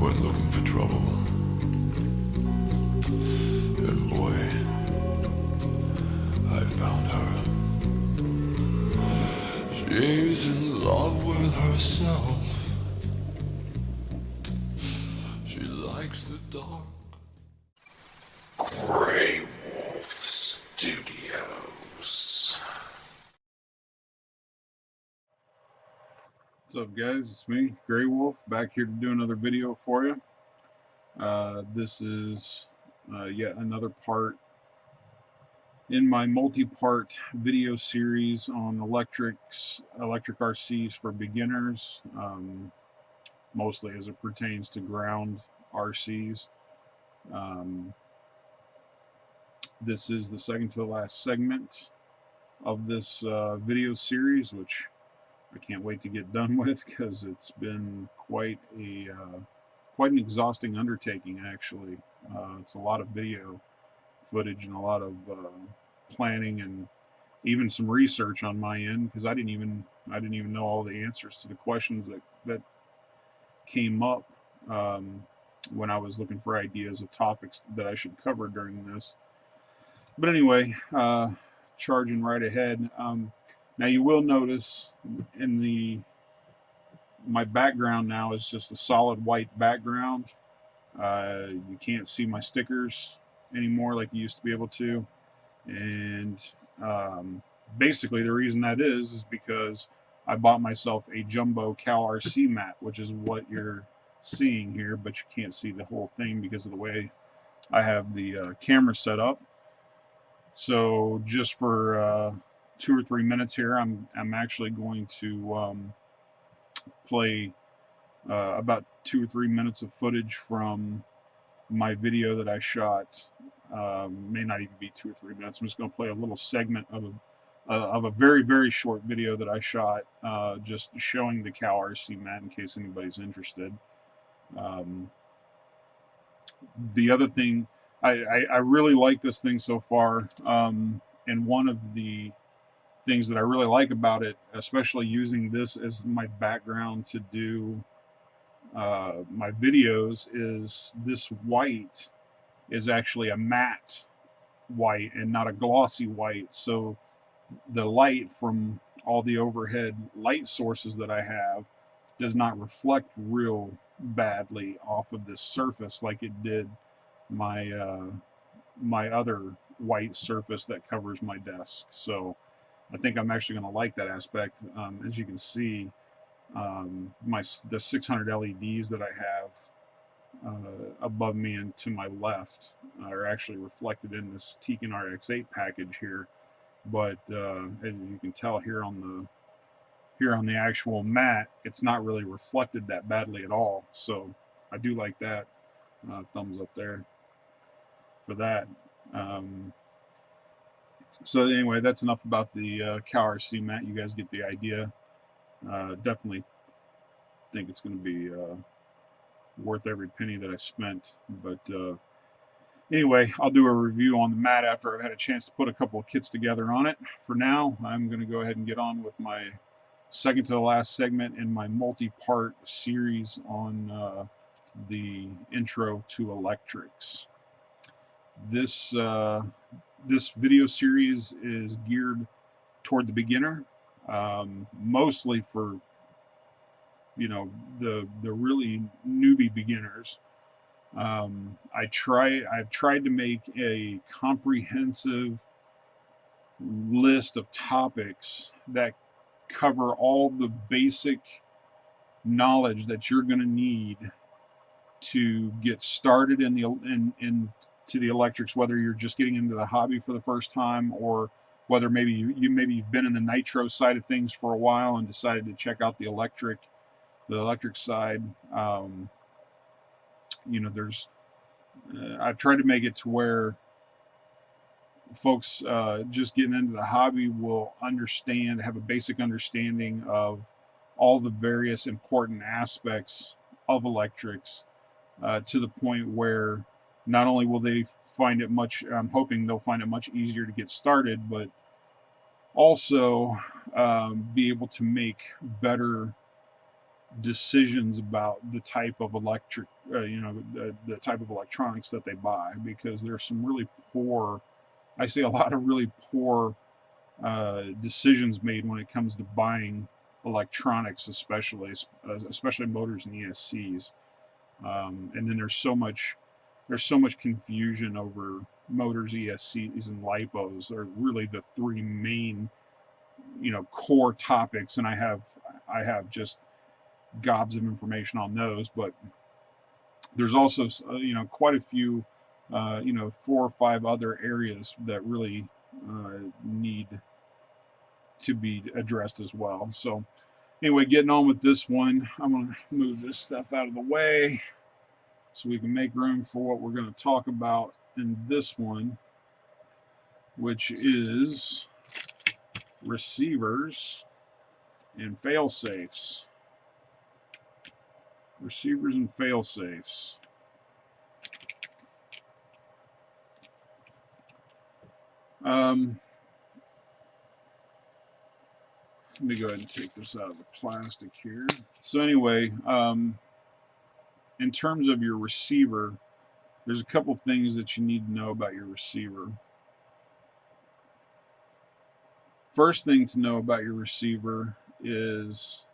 went looking for trouble. And boy, I found her. She's in love with herself. She likes the dark. Grey Wolf Studios. What's up, guys? It's me, Grey Wolf, back here to do another video for you. This is yet another part in my multi-part video series on electric RCs for beginners, mostly as it pertains to ground RCs. This is the second to the last segment of this video series, which I can't wait to get done with because it's been quite an exhausting undertaking. Actually, it's a lot of video footage and a lot of planning and even some research on my end because I didn't even know all the answers to the questions that came up when I was looking for ideas of topics that I should cover during this. But anyway, charging right ahead. Now you will notice in my background now is just a solid white background. You can't see my stickers anymore like you used to be able to. And basically the reason that is because I bought myself a jumbo Cal RC mat, which is what you're seeing here, but you can't see the whole thing because of the way I have the camera set up. So just for 2 or 3 minutes here, I'm actually going to play about 2 or 3 minutes of footage from my video that I shot. May not even be 2 or 3 minutes. I'm just going to play a little segment of a very, very short video that I shot, just showing the Cal RC mat in case anybody's interested. The other thing, I really like this thing so far, and one of the things that I really like about it, especially using this as my background to do my videos, is this white is actually a matte white and not a glossy white. So the light from all the overhead light sources that I have does not reflect real badly off of this surface like it did my other white surface that covers my desk. So I think I'm actually going to like that aspect. As you can see, the 600 LEDs that I have above me and to my left are actually reflected in this Tekin RX8 package here. But as you can tell here on the actual mat, it's not really reflected that badly at all. So I do like that. Thumbs up there for that. So anyway, that's enough about the Cal RC mat. You guys get the idea. Definitely think it's going to be worth every penny that I spent. But anyway, I'll do a review on the mat after I've had a chance to put a couple of kits together on it. For now, I'm going to go ahead and get on with my second to the last segment in my multi-part series on the intro to electrics. This video series is geared toward the beginner, mostly for the really newbie beginners. I've tried to make a comprehensive list of topics that cover all the basic knowledge that you're going to need to get started into the electrics, whether you're just getting into the hobby for the first time or whether maybe you've been in the nitro side of things for a while and decided to check out the electric side. There's I've tried to make it to where folks just getting into the hobby will have a basic understanding of all the various important aspects of electrics, to the point where not only will they find it I'm hoping they'll find it much easier to get started, but also be able to make better decisions about the type of the type of electronics that they buy, because there's some really poor, I see a lot of really poor decisions made when it comes to buying electronics, especially motors and ESCs. And then there's so much confusion over motors, ESCs, and lipos are really the three main, core topics. And I have just gobs of information on those, but there's also quite a few, 4 or 5 other areas that really need to be addressed as well. So anyway, getting on with this one, I'm going to move this stuff out of the way so we can make room for what we're going to talk about in this one, which is receivers and failsafes. Receivers and failsafes. Let me go ahead and take this out of the plastic here. So anyway, in terms of your receiver, there's a couple things that you need to know about your receiver. First thing to know about your receiver is,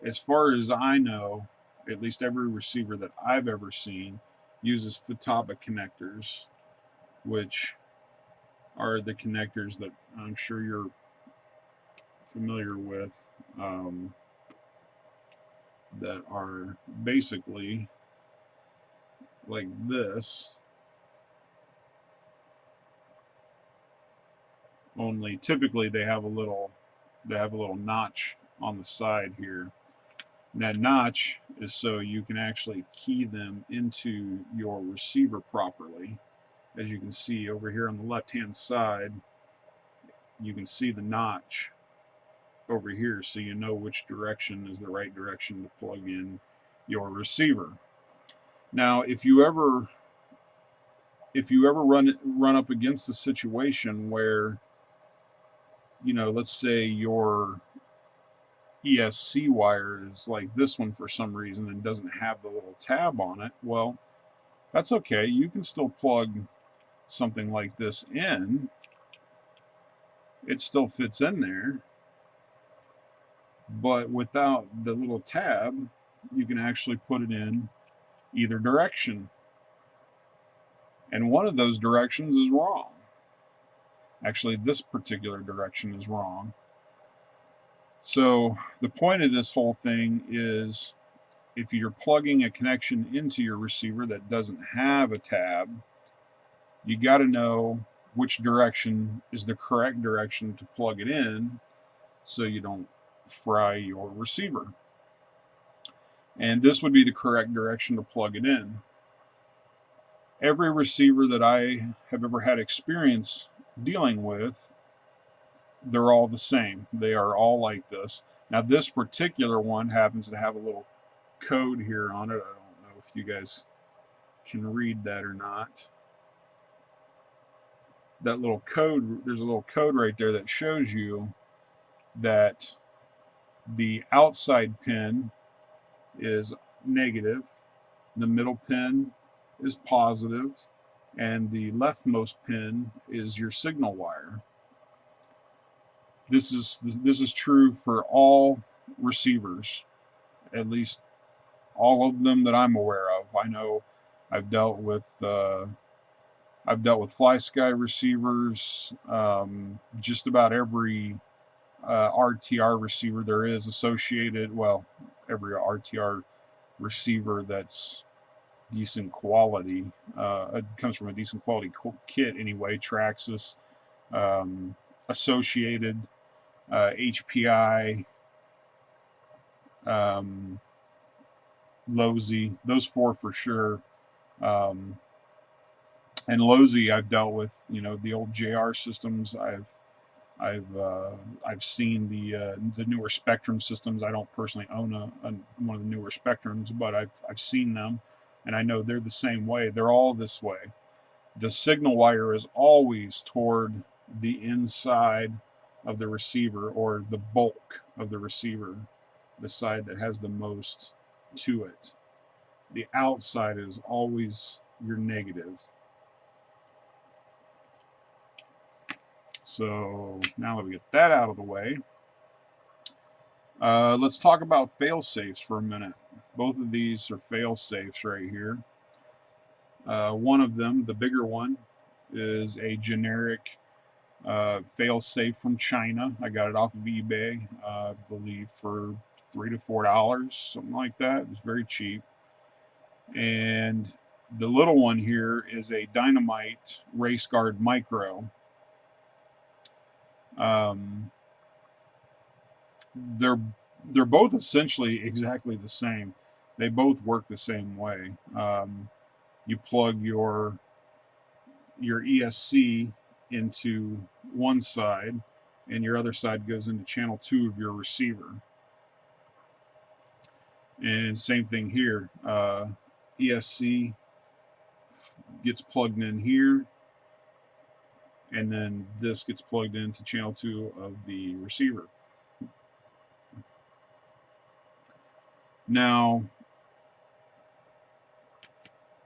as far as I know, at least every receiver that I've ever seen uses FTAPA connectors, which are the connectors that I'm sure you're familiar with, that are basically like this, only typically they have a little notch on the side here. And that notch is so you can actually key them into your receiver properly. As you can see over here on the left hand side, you can see the notch over here, so you know which direction is the right direction to plug in your receiver. Now, if you ever run up against the situation where, let's say your ESC wire is like this one for some reason and doesn't have the little tab on it, well, that's okay. You can still plug something like this in. It still fits in there, but without the little tab, you can actually put it in either direction. And one of those directions is wrong. Actually, this particular direction is wrong. So the point of this whole thing is, if you're plugging a connection into your receiver that doesn't have a tab, you got to know which direction is the correct direction to plug it in, so you don't fry your receiver. And this would be the correct direction to plug it in. Every receiver that I have ever had experience dealing with, they're all the same. They are all like this. Now, this particular one happens to have a little code here on it. I don't know if you guys can read that or not. That little code, there's a little code right there that shows you that the outside pin is negative, the middle pin is positive, and the leftmost pin is your signal wire. This is true for all receivers, at least all of them that I'm aware of. I know I've dealt with FlySky receivers, just about every RTR receiver there is associated. Well, every RTR receiver that's decent quality, it comes from a decent quality kit anyway. Traxxas, Associated, HPI, Lozy, those 4 for sure. And Lozy, I've dealt with, the old JR systems. I've seen the newer Spectrum systems. I don't personally own one of the newer Spectrums, but I've seen them, and I know they're the same way. They're all this way. The signal wire is always toward the inside of the receiver, or the bulk of the receiver. the side that has the most to it. The outside is always your negative. So now that we get that out of the way, let's talk about fail-safes for a minute. Both of these are fail-safes right here. One of them, the bigger one, is a generic fail-safe from China. I got it off of eBay, I believe for $3 to $4, something like that. It was very cheap. And the little one here is a Dynamite Race Guard Micro. Um, they're they're both essentially exactly the same. They both work the same way. You plug your ESC into one side, and your other side goes into channel 2 of your receiver. And same thing here. ESC gets plugged in here, and then this gets plugged into channel 2 of the receiver. Now,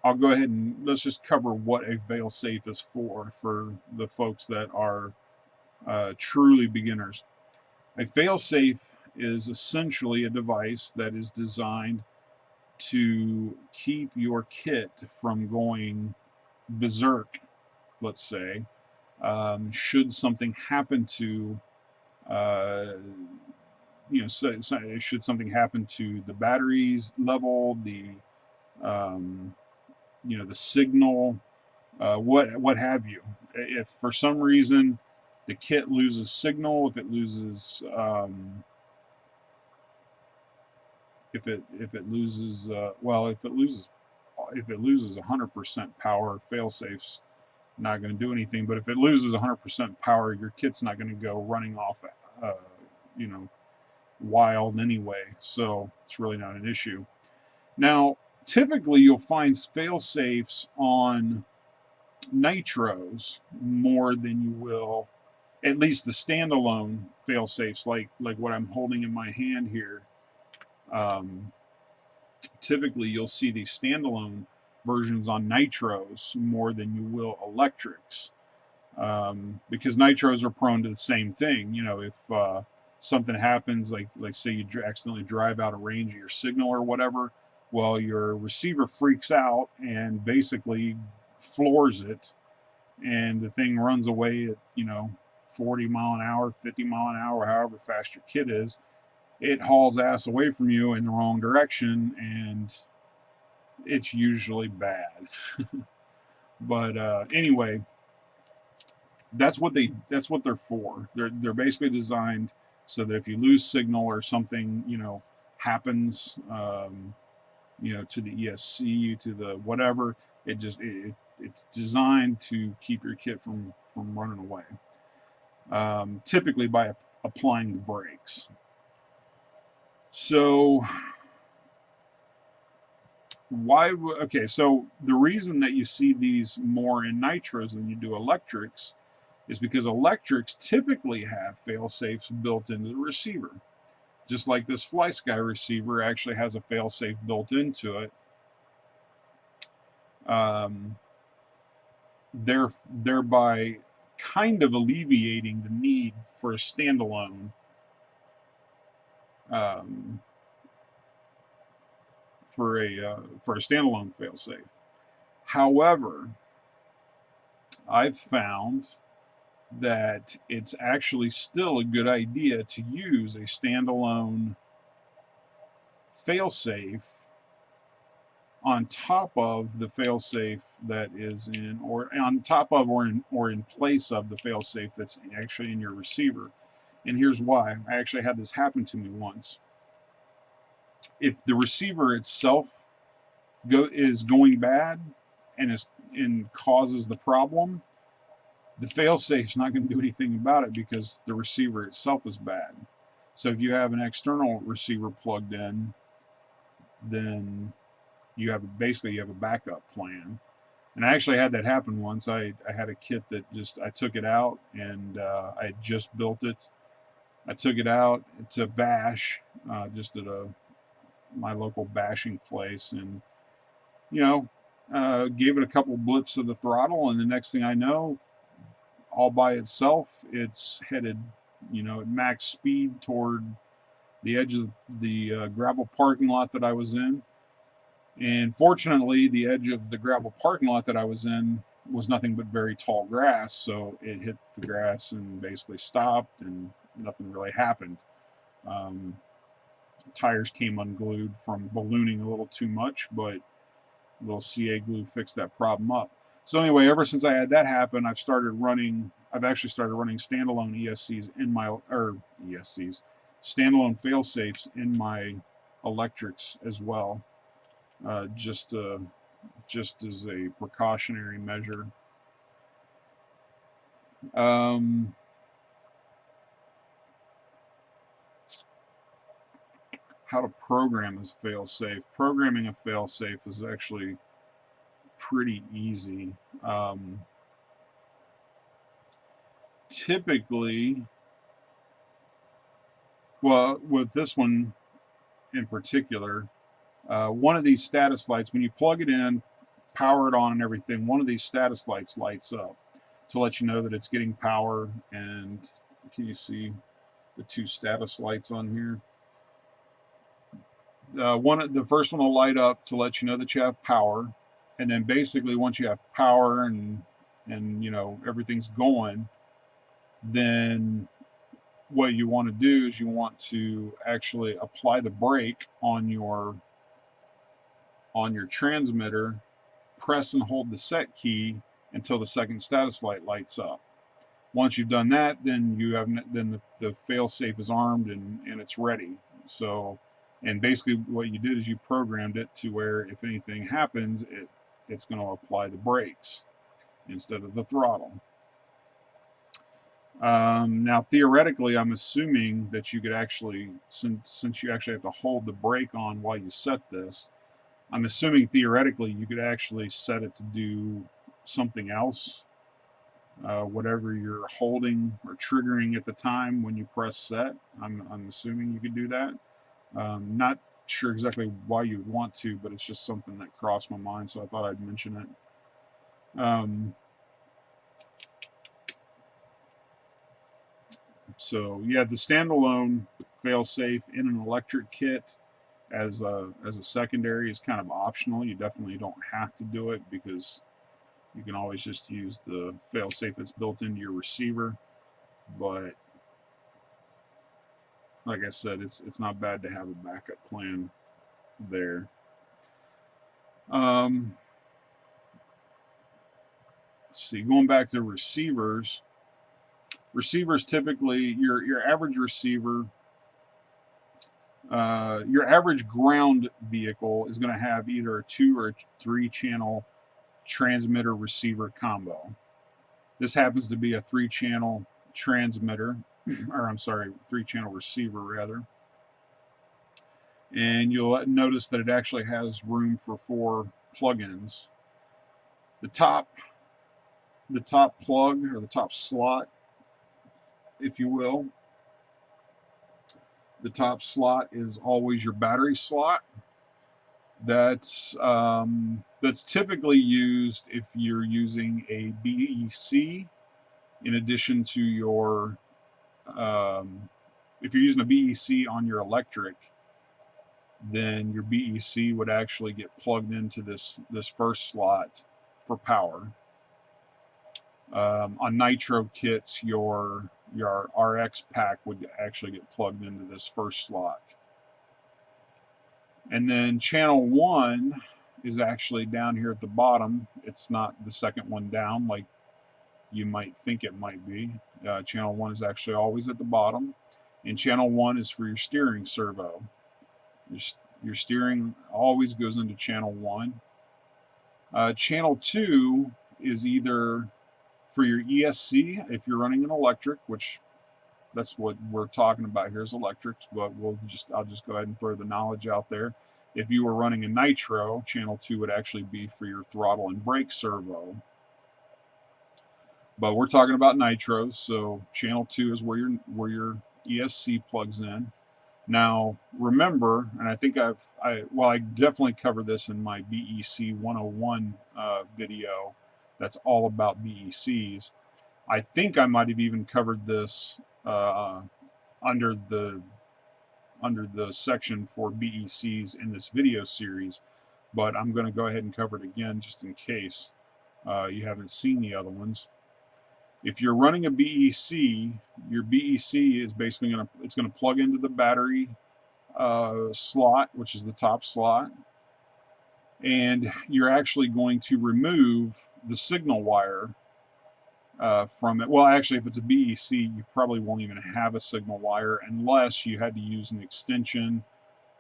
I'll go ahead and let's just cover what a fail-safe is for the folks that are truly beginners. A fail-safe is essentially a device that is designed to keep your kit from going berserk, let's say. Should something happen to should something happen to the batteries level, um, the signal, what have you. If for some reason the kit loses signal, if it loses if it loses if it loses 100% power, failsafe's not going to do anything. But if it loses 100% power, your kit's not going to go running off, uh, you know, wild anyway. So it's really not an issue. Now, typically you'll find fail-safes on nitros more than you will, at least the standalone fail-safes, like what I'm holding in my hand here. Typically, you'll see these standalone versions on nitros more than you will electrics, because nitros are prone to the same thing. If something happens, like say you accidentally drive out of range of your signal or whatever, well, your receiver freaks out and basically floors it, and the thing runs away at 40 mile an hour, 50 mile an hour, however fast your kid is. It hauls ass away from you in the wrong direction, and it's usually bad. But anyway, that's what they're for. They're basically designed so that if you lose signal or something happens, to the ESC, to the whatever, it's designed to keep your kit from running away. Typically by applying the brakes. So so the reason that you see these more in nitros than you do electrics is because electrics typically have fail-safes built into the receiver. Just like this FlySky receiver actually has a fail-safe built into it. Thereby kind of alleviating the need for a standalone for a standalone failsafe. However, I've found that it's actually still a good idea to use a standalone failsafe on top of the failsafe that is in, or on top of, or in place of the failsafe that's actually in your receiver. And here's why. I actually had this happen to me once. If the receiver itself is going bad and causes the problem, the failsafe is not going to do anything about it because the receiver itself is bad. So if you have an external receiver plugged in, then you have a backup plan. And I actually had that happen once. I had a kit that I took it out, and I had just built it, I took it out to bash, just at my local bashing place, and gave it a couple blips of the throttle, and the next thing I know, all by itself, it's headed, at max speed toward the edge of the gravel parking lot that I was in. And fortunately, the edge of the gravel parking lot that I was in was nothing but very tall grass, so it hit the grass and basically stopped, and nothing really happened. Um, Tires came unglued from ballooning a little too much, but a little CA glue fixed that problem up. So anyway, ever since I had that happen, I've actually started running standalone ESCs in my, or ESCs, standalone failsafes in my electrics as well, just as a precautionary measure. Um, how to program a failsafe? Programming a failsafe is actually pretty easy. Typically, well, with this one in particular, one of these status lights, when you plug it in, power it on and everything, one of these status lights lights up to let you know that it's getting power. And can you see the two status lights on here? The first one will light up to let you know that you have power, and then basically once you have power and everything's going, then what you want to do is you want to actually apply the brake on your transmitter, press and hold the set key until the second status light lights up. Once you've done that, then the fail safe is armed and it's ready. So, and basically what you did is you programmed it to where if anything happens, it's going to apply the brakes instead of the throttle. Now, theoretically, I'm assuming that you could actually, since you actually have to hold the brake on while you set this, I'm assuming theoretically you could actually set it to do something else, whatever you're holding or triggering at the time when you press set. I'm assuming you could do that. Not sure exactly why you'd want to, but it's just something that crossed my mind, so I thought I'd mention it. So yeah, the standalone failsafe in an electric kit as a secondary is kind of optional. You definitely don't have to do it because you can always just use the failsafe that's built into your receiver. But like I said, it's not bad to have a backup plan there. Let's see, going back to receivers. Receivers typically, your average receiver, your average ground vehicle is going to have either a 2 or a 3 channel transmitter receiver combo. This happens to be a 3 channel transmitter, or I'm sorry, 3 channel receiver rather. And you'll notice that it actually has room for 4 plugins. The top plug, or the top slot, if you will, the top slot is always your battery slot. That's typically used if you're using a BEC in addition to your if you're using a BEC on your electric, then your BEC would actually get plugged into this first slot for power. On nitro kits, your RX pack would actually get plugged into this first slot. And then channel 1 is actually down here at the bottom. It's not the second one down like you might think it might be. Channel 1 is actually always at the bottom. And channel 1 is for your steering servo. Your steering always goes into channel 1. Channel 2 is either for your ESC if you're running an electric, which that's what we're talking about here is electrics, but I'll just go ahead and throw the knowledge out there. If you were running a nitro, channel 2 would actually be for your throttle and brake servo. But we're talking about nitros, so channel 2 is where your ESC plugs in. Now remember, and I think I definitely covered this in my BEC 101 video. That's all about BECs. I think I might have even covered this uh, under the section for BECs in this video series, but I'm going to go ahead and cover it again just in case you haven't seen the other ones. If you're running a BEC, your BEC is basically going to plug into the battery slot, which is the top slot, and you're actually going to remove the signal wire from it. Well, actually, if it's a BEC, you probably won't even have a signal wire unless you had to use an extension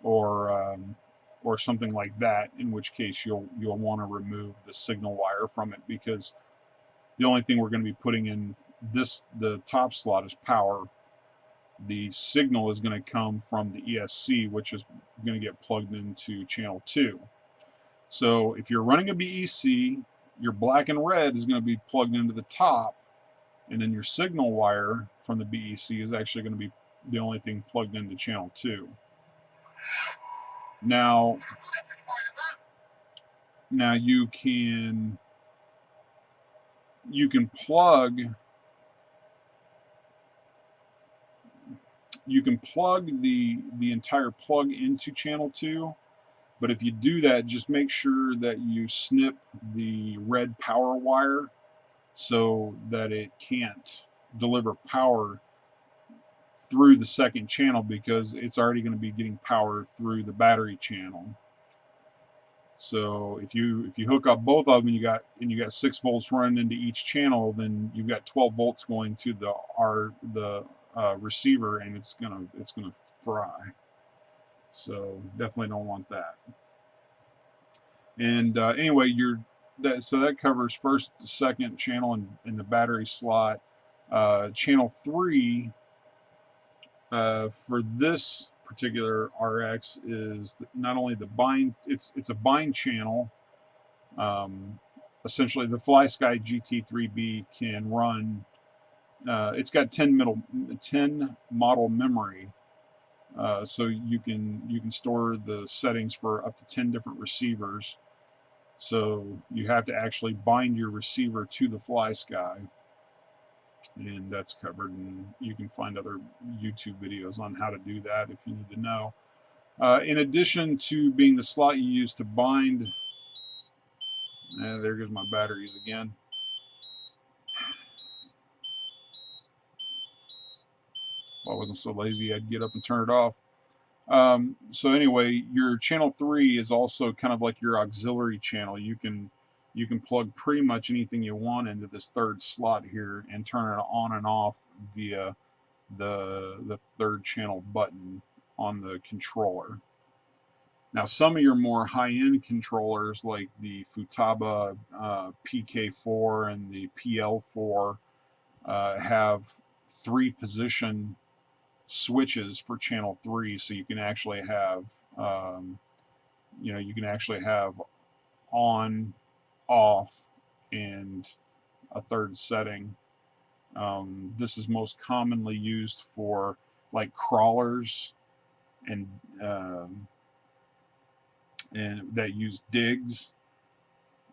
or something like that. In which case, you'll want to remove the signal wire from it, because the only thing we're going to be putting in the top slot is power. The signal is going to come from the ESC, which is going to get plugged into channel 2. So if you're running a BEC, your black and red is going to be plugged into the top, and then your signal wire from the BEC is actually going to be the only thing plugged into channel 2. Now you can plug the entire plug into channel 2, but if you do that, just make sure that you snip the red power wire so that it can't deliver power through the second channel, because it's already going to be getting power through the battery channel. So if you hook up both of them, and you got 6 volts running into each channel, then you've got 12 volts going to the receiver, and it's gonna fry. So definitely don't want that. And anyway, so that covers first, second channel, and the battery slot. Channel 3 for this particular RX is not only the bind, it's a bind channel. Essentially, the FlySky GT3B can run. It's got 10 model memory, so you can store the settings for up to 10 different receivers. So you have to actually bind your receiver to the FlySky, and that's covered. And you can find other YouTube videos on how to do that if you need to know. In addition to being the slot you use to bind, there goes my batteries again. If I wasn't so lazy, I'd get up and turn it off. So anyway, your channel 3 is also kind of like your auxiliary channel. You can plug pretty much anything you want into this third slot here and turn it on and off via the third channel button on the controller. Now, some of your more high-end controllers, like the Futaba PK4 and the PL4, have 3 position switches for channel 3, so you can actually have on, off, and a third setting. This is most commonly used for like crawlers and that use digs.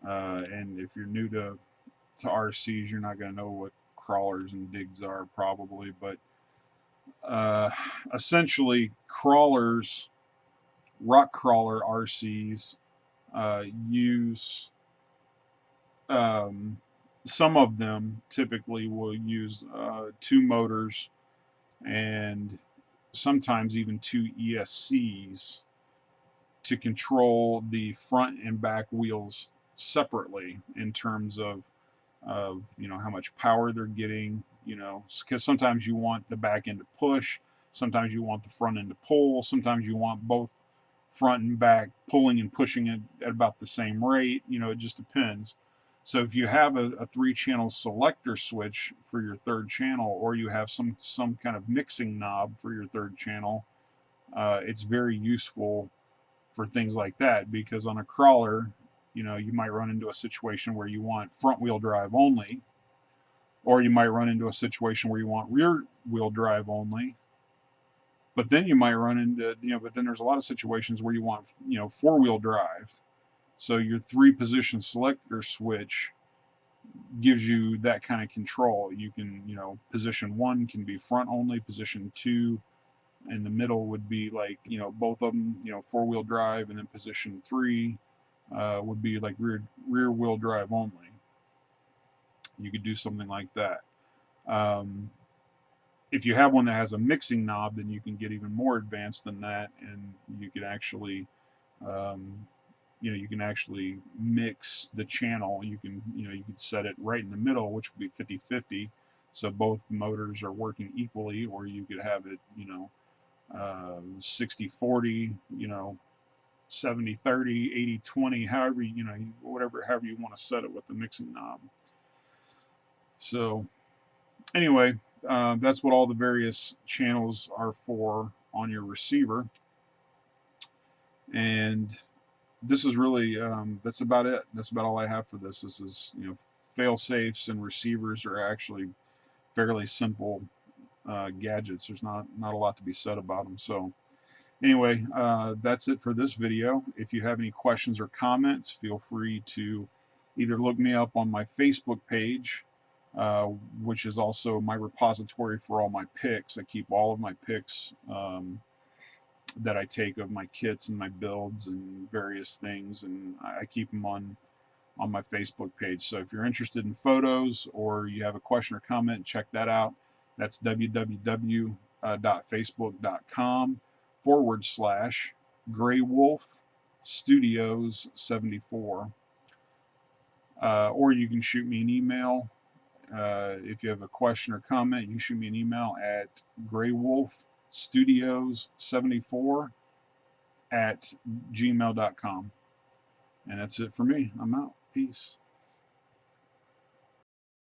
And if you're new to RCs, you're not going to know what crawlers and digs are probably, but essentially crawlers, rock crawler RCs use some of them typically will use 2 motors and sometimes even 2 ESCs to control the front and back wheels separately in terms of how much power they're getting, because sometimes you want the back end to push, sometimes you want the front end to pull, sometimes you want both front and back pulling and pushing it at about the same rate. It just depends. So if you have a 3-channel selector switch for your third channel, or you have some kind of mixing knob for your third channel, it's very useful for things like that, because on a crawler, you might run into a situation where you want front wheel drive only, or you might run into a situation where you want rear wheel drive only, But then you might run into, but then there's a lot of situations where you want, four-wheel drive. So your three-position selector switch gives you that kind of control. You can, position one can be front only, position two in the middle would be like, both of them, four-wheel drive, and then position three would be like rear wheel drive only. You could do something like that. Um, if you have one that has a mixing knob, then you can get even more advanced than that, and you could actually, um, you can actually mix the channel. You could set it right in the middle, which would be 50-50, so both motors are working equally, or you could have it, 60-40, 70-30, 80-20, however, however you want to set it with the mixing knob. So anyway, that's what all the various channels are for on your receiver. And this is really, that's about it. That's about all I have for this. This is, fail safes and receivers are actually fairly simple gadgets. There's not a lot to be said about them. So anyway, that's it for this video. If you have any questions or comments, feel free to either look me up on my Facebook page, uh, which is also my repository for all my pics. I keep all of my pics that I take of my kits and my builds and various things, and I keep them on my Facebook page. So if you're interested in photos or you have a question or comment, check that out. That's www.facebook.com/Grey Wolf Studios 74. Or you can shoot me an email. If you have a question or comment, you can shoot me an email at greywolfstudios74@gmail.com. And that's it for me. I'm out. Peace.